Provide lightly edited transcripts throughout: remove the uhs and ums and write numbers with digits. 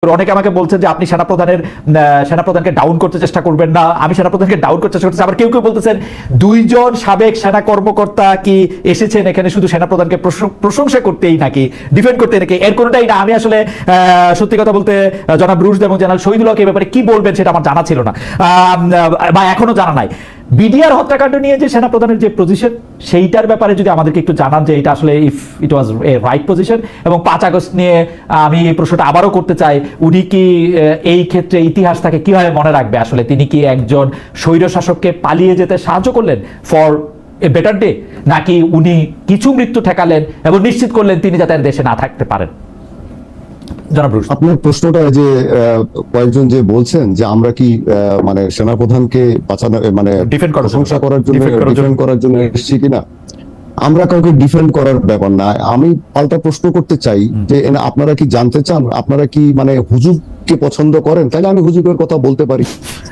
অনেকে আমাকে বলছেন যে আপনি সেনাপ্রধানকে ডাউন করতে চেষ্টা করবেন না, আমি সেনাপ্রধানকে ডাউন করতে চেষ্টা করতেছি। আবার কেউ কেউ বলতেছেন দুইজন সাবেক সেনা কর্মকর্তা কি এসেছেন এখানে শুধু সেনাপ্রধানকে প্রশংসা করতেই নাকি ডিফেন্ড করতে নাকি, এর কোনোটাই না। আমি আসলে সত্যি কথা বলতে জনাব রুশদ এবং জেনারেল শহীদুল হক এই ব্যাপারে কি বলবেন সেটা আমার জানা ছিল না, বা এখনো জানা নাই। বিডিআর হত্যাকাণ্ড নিয়ে যে সেনাপ্রধানের যে পজিশন সেইটার ব্যাপারে যদি আমাদেরকে একটু জানান যে এটা আসলে if it was A right position. এবং 5 আগস্ট নিয়ে আমি এই প্রশ্নটা আবারও করতে চাই, উনি কি এই ক্ষেত্রে ইতিহাস তাকে কিভাবে মনে রাখবে? আসলে তিনি কি একজন স্বৈরশাসককে পালিয়ে যেতে সাহায্য করলেন ফর এ বেটার ডে, নাকি উনি কিছু মৃত্যু ঠেকালেন এবং নিশ্চিত করলেন তিনি যাতে দেশে না থাকতে পারেন? আপনার প্রশ্নটা যে কয়েকজন যে বলছেন যে আমরা কি মানে সেনাপ্রধানকে বাঁচানো মানে প্রশংসা করার জন্য ডিফেন্ড করার জন্য এসেছি কিনা, আমরা কাউকে ডিফেন্ড করার ব্যাপার না। আমি পাল্টা প্রশ্ন করতে চাই যে আপনারা কি জানতে চান আপনারা কি মানে হুজুরকে পছন্দ করেন? তাহলে আমি হুজুরের কথা বলতে পারি।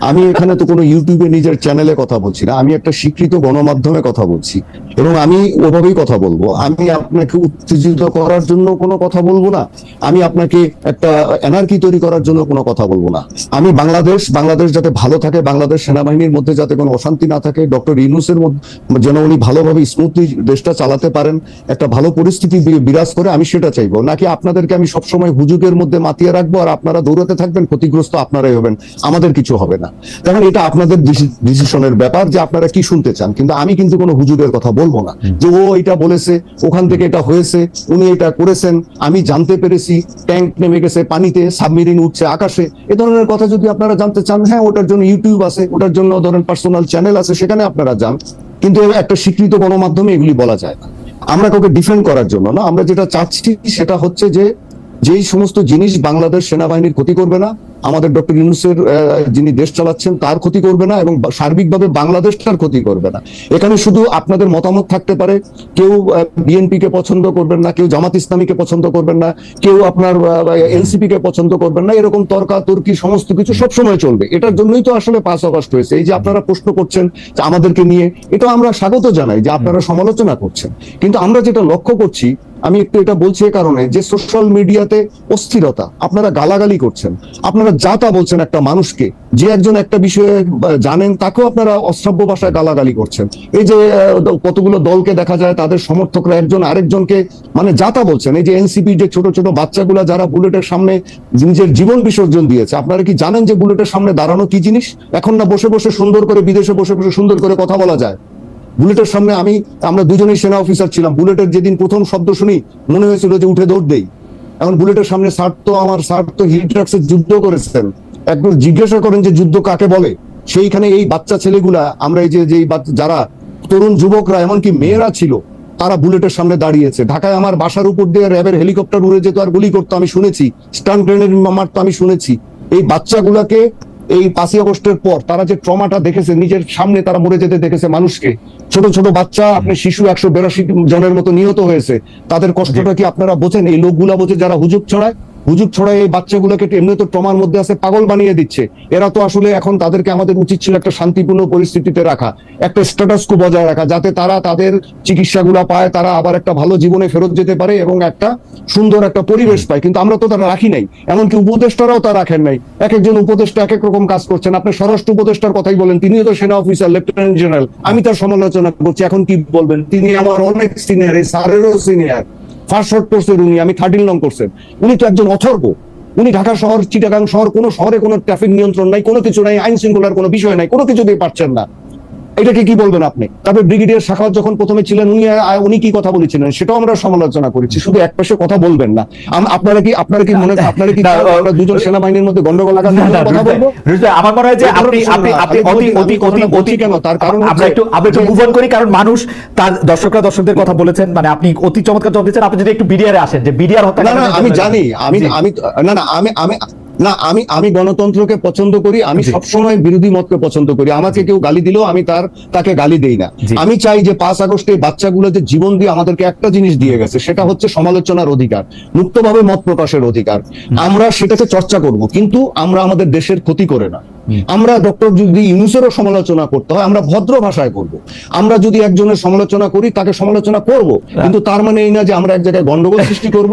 আমি এখানে তো কোনো ইউটিউবে নিজের চ্যানেলে কথা বলছি না, আমি একটা স্বীকৃত গণমাধ্যমে কথা বলছি এবং আমি ওভাবেই কথা বলবো। আমি আপনাকে উত্তেজিত করার জন্য কোনো কথা বলবো না, আমি আপনাকে একটা এনার্কি তৈরি করার জন্য কোনো কথা বলবো না। আমি বাংলাদেশ যাতে ভালো থাকে, বাংলাদেশ সেনাবাহিনীর মধ্যে যাতে কোনো অশান্তি না থাকে, ডক্টর ইউনূসের মধ্যে যেন উনি ভালোভাবে স্মুথলি দেশটা চালাতে পারেন, একটা ভালো পরিস্থিতি বিরাজ করে, আমি সেটা চাইবো। নাকি আপনাদেরকে আমি সবসময় হুজুগের মধ্যে মাতিয়ে রাখবো আর আপনারা দৌড়াতে থাকবেন, ক্ষতিগ্রস্ত আপনারাই হবেন, আমাদের কিছু হবে না। কারণ এটা আপনাদের ডিসিশনের ব্যাপার যে আপনারা কি শুনতে চান। কিন্তু আমি কিন্তু কোনো হুজুরের কথা বলবো না যে ও এটা বলেছে, ওখান থেকে এটা হয়েছে, উনি এটা করেছেন, আমি জানতে পেরেছি ট্যাঙ্ক নেমে গেছে পানিতে, সাবমেরিন উঠছে আকাশে, এ ধরনের কথা যদি আপনারা জানতে চান, হ্যাঁ ওটার জন্য ইউটিউব আছে, ওটার জন্য ধরেন পার্সোনাল চ্যানেল আছে, সেখানে আপনারা যান। কিন্তু একটা স্বীকৃত গণমাধ্যমে এগুলি বলা যায় না। আমরা কাউকে ডিফেন্ড করার জন্য না, আমরা যেটা চাচ্ছি সেটা হচ্ছে যে যেই সমস্ত জিনিস বাংলাদেশ সেনাবাহিনীর ক্ষতি করবে না, আমাদের ডক্টর ইউনূসের যিনি দেশ চালাচ্ছেন তার ক্ষতি করবে না, এবং সার্বিকভাবে বাংলাদেশটার ক্ষতি করবে না। এখানে শুধু আপনাদের মতামত থাকতে পারে, কেউ বিএনপি কে পছন্দ করবেন না, কেউ জামাত ইসলামীকে পছন্দ করবেন না, কেউ আপনার এনসিপি কে পছন্দ করবেন না, এরকম তর্কাতর্কি সমস্ত কিছু সবসময় চলবে। এটার জন্যই তো আসলে 5 আগস্ট হয়েছে। এই যে আপনারা প্রশ্ন করছেন আমাদেরকে নিয়ে, এটা আমরা স্বাগত জানাই যে আপনারা সমালোচনা করছেন। কিন্তু আমরা যেটা লক্ষ্য করছি, আমি একটু এটা বলছি এ কারণে যে সোশ্যাল মিডিয়াতে অস্থিরতা, আপনারা গালাগালি করছেন, আপনারা যা তা বলছেন একটা মানুষকে, যে একজন একটা বিষয়ে জানেন তাকেও আপনারা অশ্রাব্য ভাষায় গালাগালি করছেন। এই যে কতগুলো দলকে দেখা যায় তাদের সমর্থকরা একজন আরেকজনকে মানে যা তা বলছেন। এই যে এনসিপি যে ছোট ছোট বাচ্চাগুলা যারা বুলেটের সামনে নিজের জীবন বিসর্জন দিয়েছে, আপনারা কি জানেন যে বুলেটের সামনে দাঁড়ানো কি জিনিস? এখন না বসে বসে সুন্দর করে বিদেশে বসে বসে সুন্দর করে কথা বলা যায়। বুলেটের সামনে আমরা দুজনেই সেনা অফিসার ছিলাম। বুলেটের যেদিন প্রথম শব্দ শুনি মনে হয়েছিল যে উঠে দৌড় দেই। এখন বুলেটের সামনে আমার স্যার তো হিল ট্রাক্সে যুদ্ধ করেছেন, একবার জিজ্ঞাসা করেন যে যুদ্ধ কাকে বলে। সেইখানে এই বাচ্চা ছেলেগুলা, আমরা এই যে যারা তরুণ যুবকরা এমনকি মেয়েরা ছিল, তারা বুলেটের সামনে দাঁড়িয়েছে। ঢাকায় আমার বাসার উপর দিয়ে র্যাবের হেলিকপ্টার উড়ে যেত আর গুলি করতো, আমি শুনেছি। স্টান গ্রেনেড মারতো, আমি শুনেছি। এই বাচ্চাগুলাকে এই 5 আগস্টের পর তারা যে ট্রমাটা দেখেছে, নিজের সামনে তারা মরে যেতে দেখেছে মানুষকে, ছোট ছোট বাচ্চা, আপনি শিশু 182 জনের মতো নিহত হয়েছে। তাদের কষ্টটা কি আপনারা বোঝেন? এই লোকগুলা বোঝে যারা হুজুগ ছড়ায় এই বাচ্চাগুলোকে এমনি তো ট্রমার মধ্যে আছে, পাগল বানিয়ে দিচ্ছে। এরা তো আসলে এখন তাদেরকে আমাদের উচিত ছিল একটা শান্তিপূর্ণ পরিস্থিতিতে রাখা, একটা স্ট্যাটাস কো বজায় রাখা, যাতে তারা তাদের চিকিৎসাগুলো পায়, তারা আবার একটা ভালো জীবনে ফেরত যেতে পারে এবং একটা সুন্দর একটা পরিবেশ পায়। কিন্তু আমরা তো তারা রাখি নাই, এমনকি উপদেষ্টারাও তা রাখেন নাই। এক একজন উপদেষ্টা এক এক রকম কাজ করছেন। আপনি স্বরাষ্ট্র উপদেষ্টার কথাই বলেন, তিনিও তো সেনা অফিসার, লেফটেন্যান্ট জেনারেল। আমি তার সমালোচনা করছি, এখন কি বলবেন? তিনি আমার অনেক সিনিয়র, এই স্যারেরও সিনিয়র। ফার্স্ট শর্ট কোর্সের উনি, আমি 13 নং কোর্সের। উনি তো একজন অথর্ব। উনি ঢাকা শহর, চিটাগাং শহর, কোনো শহরে কোনো ট্রাফিক নিয়ন্ত্রণ নাই, কোনো কিছু নাই, আইন শৃঙ্খলার কোনো বিষয় নাই, কোনো কিছু দিয়ে পারছেন না। এটাকে কি বলবেন আপনি? তারপরে ব্রিগেডিয়ার শাখাওয়াত যখন প্রথমে ছিলেন, উনি কি কথা বলেছিলেন সেটাও আমরা সমালোচনা করেছি। শুধু এক পাশে কথা বলবেন না। আপনারা কি মনে আপনারা কি আমরা দুজন সেনাবাহিনীর মধ্যে গন্ডগোল লাগানোর কথা বলবো? আমার মনে হয় যে আপনি অতি কেন, তার কারণ আমরা একটু মুভ অন করি, কারণ মানুষ তার দর্শকদের কথা বলেছেন, মানে আপনি অতি চমৎকার জবাব দিচ্ছেন। আপনি যদি একটু বিডিআরে আসেন, যে বিডিআর হত্যা, না আমি জানি, আমি গণতন্ত্রকে পছন্দ করি, আমি সবসময় বিরোধী মতকে পছন্দ করি। আমাকে কেউ গালি দিলেও আমি তাকে গালি দেই না। আমি চাই যে 5 আগস্টে বাচ্চাগুলো যে জীবন দিয়ে আমাদেরকে একটা জিনিস দিয়ে গেছে, সেটা হচ্ছে সমালোচনার অধিকার, মুক্তভাবে মত প্রকাশের অধিকার। আমরা সেটাকে চর্চা করব, কিন্তু আমরা আমাদের দেশের ক্ষতি করে না। আমরা ডক্টর যদি ইউনূসেরও সমালোচনা করতে হয়, আমরা ভদ্র ভাষায় করব। আমরা যদি একজনের সমালোচনা করি, তাকে সমালোচনা করব, কিন্তু তার মানে এই না যে আমরা এক জায়গায় গন্ডগোল সৃষ্টি করব।